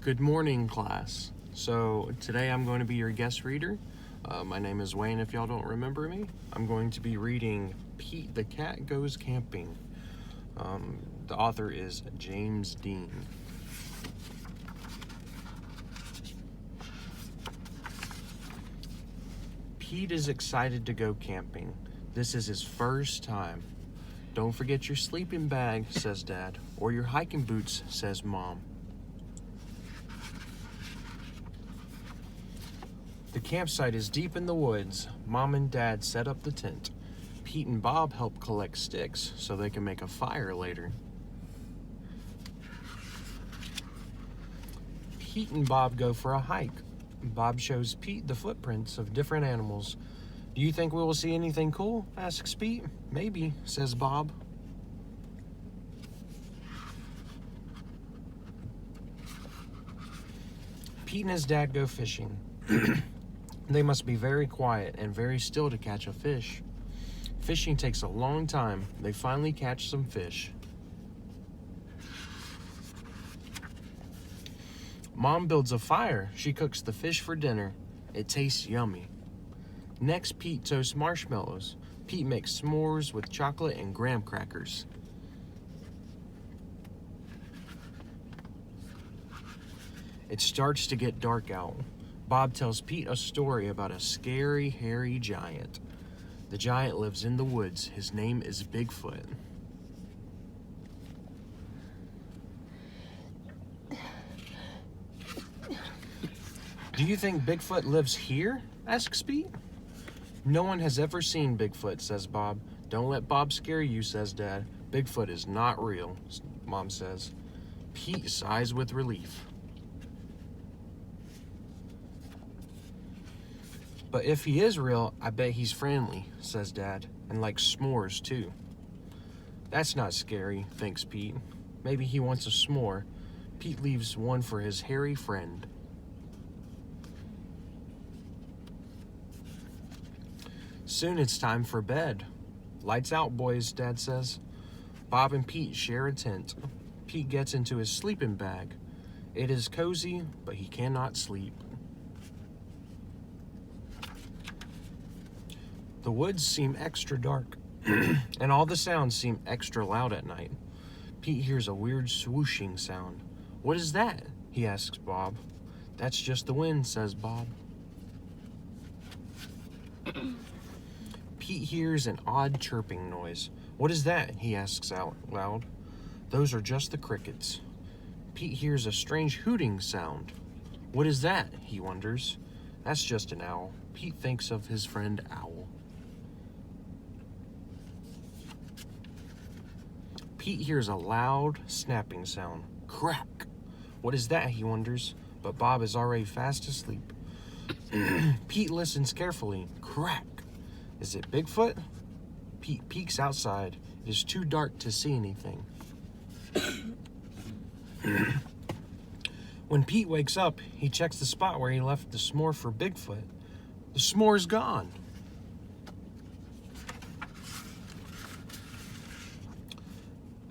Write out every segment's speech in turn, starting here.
Good morning, class. So today I'm going to be your guest reader. My name is Wayne, if y'all don't remember me. I'm going to be reading Pete the Cat Goes Camping. The author is James Dean. Pete is excited to go camping. This is his first time. Don't forget your sleeping bag, says Dad, or your hiking boots, says Mom. The campsite is deep in the woods. Mom and Dad set up the tent. Pete and Bob help collect sticks so they can make a fire later. Pete and Bob go for a hike. Bob shows Pete the footprints of different animals. Do you think we will see anything cool? Asks Pete. Maybe, says Bob. Pete and his dad go fishing. They must be very quiet and very still to catch a fish. Fishing takes a long time. They finally catch some fish. Mom builds a fire. She cooks the fish for dinner. It tastes yummy. Next, Pete toasts marshmallows. Pete makes s'mores with chocolate and graham crackers. It starts to get dark out. Bob tells Pete a story about a scary, hairy giant. The giant lives in the woods. His name is Bigfoot. Do you think Bigfoot lives here? Asks Pete. No one has ever seen Bigfoot, says Bob. Don't let Bob scare you, says Dad. Bigfoot is not real, Mom says. Pete sighs with relief. But if he is real, I bet he's friendly, says Dad, and likes s'mores too. That's not scary, thinks Pete. Maybe he wants a s'more. Pete leaves one for his hairy friend. Soon it's time for bed. Lights out, boys, Dad says. Bob and Pete share a tent. Pete gets into his sleeping bag. It is cozy, but he cannot sleep. The woods seem extra dark, and all the sounds seem extra loud at night. Pete hears a weird swooshing sound. What is that? He asks Bob. That's just the wind, says Bob. Pete hears an odd chirping noise. What is that? He asks out loud. Those are just the crickets. Pete hears a strange hooting sound. What is that? He wonders. That's just an owl. Pete thinks of his friend Owl. Pete hears a loud snapping sound. Crack! What is that? He wonders, but Bob is already fast asleep. Pete listens carefully. Crack! Is it Bigfoot? Pete peeks outside. It is too dark to see anything. When Pete wakes up, he checks the spot where he left the s'more for Bigfoot. The s'more's gone.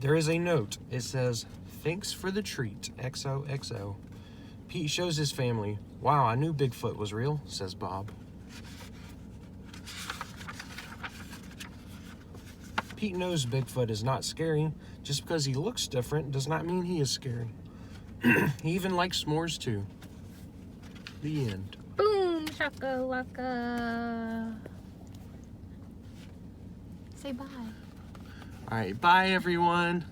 There is a note. It says, "Thanks for the treat, XOXO." Pete shows his family. Wow, I knew Bigfoot was real, says Bob. Pete knows Bigfoot is not scary. Just because he looks different does not mean he is scary. He even likes s'mores too. The end. Boom, shaka waka. Say bye. All right, bye everyone.